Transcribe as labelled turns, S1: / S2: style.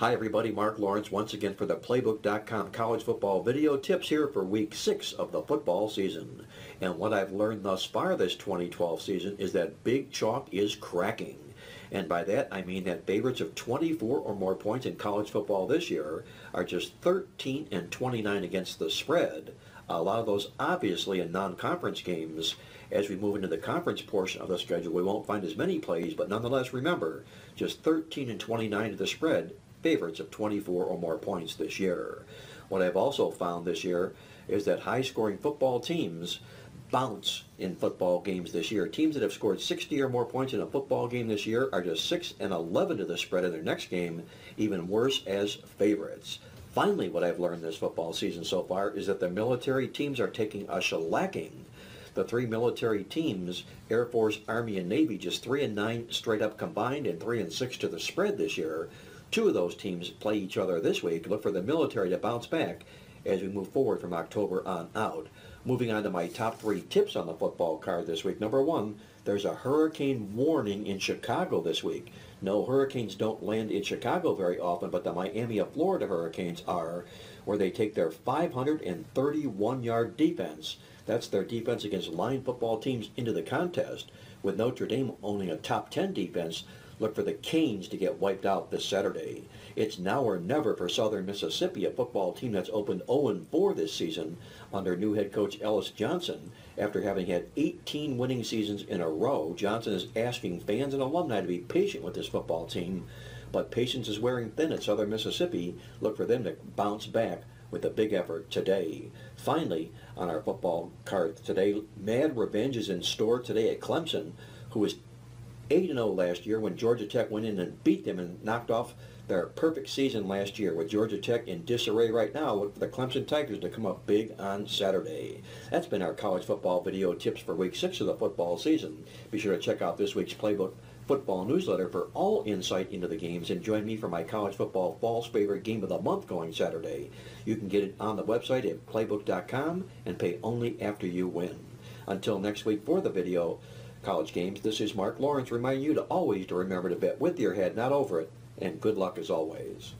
S1: Hi everybody, Mark Lawrence once again for the Playbook.com college football video tips here for week 6 of the football season. And what I've learned thus far this 2012 season is that Big Chalk is cracking. And by that I mean that favorites of 24 or more points in college football this year are just 13 and 29 against the spread. A lot of those obviously in non-conference games. As we move into the conference portion of the schedule, we won't find as many plays, but nonetheless remember, just 13 and 29 to the spread, favorites of 24 or more points this year. What I've also found this year is that high-scoring football teams bounce in football games this year. Teams that have scored 60 or more points in a football game this year are just 6 and 11 to the spread in their next game, even worse as favorites. Finally, what I've learned this football season so far is that the military teams are taking a shellacking. The 3 military teams, Air Force, Army, and Navy, just 3 and 9 straight up combined and 3 and 6 to the spread this year. 2 of those teams play each other this week. Look for the military to bounce back as we move forward from October on out. Moving on to my top 3 tips on the football card this week. Number 1, there's a hurricane warning in Chicago this week. No, hurricanes don't land in Chicago very often, but the Miami of Florida Hurricanes are, where they take their 531-yard defense. That's their defense against line football teams into the contest. With Notre Dame owning a top 10 defense, look for the Canes to get wiped out this Saturday. It's now or never for Southern Mississippi, a football team that's opened 0-4 this season under new head coach Ellis Johnson. After having had 18 winning seasons in a row, Johnson is asking fans and alumni to be patient with this football team, but patience is wearing thin at Southern Mississippi. Look for them to bounce back with a big effort today. Finally, on our football card today, mad revenge is in store today at Clemson, who was 8-0 last year when Georgia Tech went in and beat them and knocked off their perfect season last year. With Georgia Tech in disarray right now, look for the Clemson Tigers to come up big on Saturday. That's been our college football video tips for week 6 of the football season. Be sure to check out this week's Playbook football newsletter for all insight into the games, and join me for my college football Fall's Favorite Game of the Month going Saturday. You can get it on the website at Playbook.com and pay only after you win. Until next week for the video college games, this is Mark Lawrence reminding you to always remember to bet with your head, not over it, and good luck as always.